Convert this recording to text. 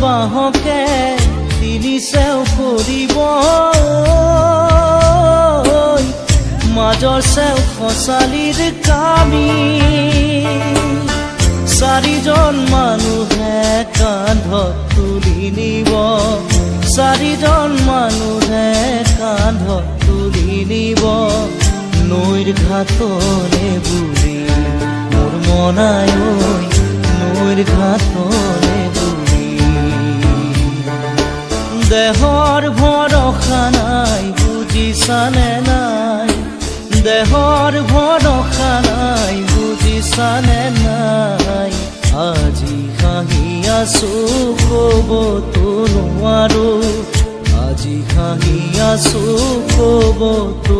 বাহকে তিনি চেও কৰিব মাজৰ চেও খচালিৰ কামি চাৰিজন মানুহে কান্ধত তুলি নিব চাৰিজন মানুহে কান্ধত তুলি নিব নৈৰ ঘাটলে বুলি মোৰ মনাই নৈৰ ঘাটলে বুলি দেহৰ ভৰসা নাই বুজিছানে নাই দেহৰ ভৰসা নাই বুজিছানে নাই আজি হাঁহি আছো ক'বতো নোৱাৰো আজি হাঁহি আছো ক'বতো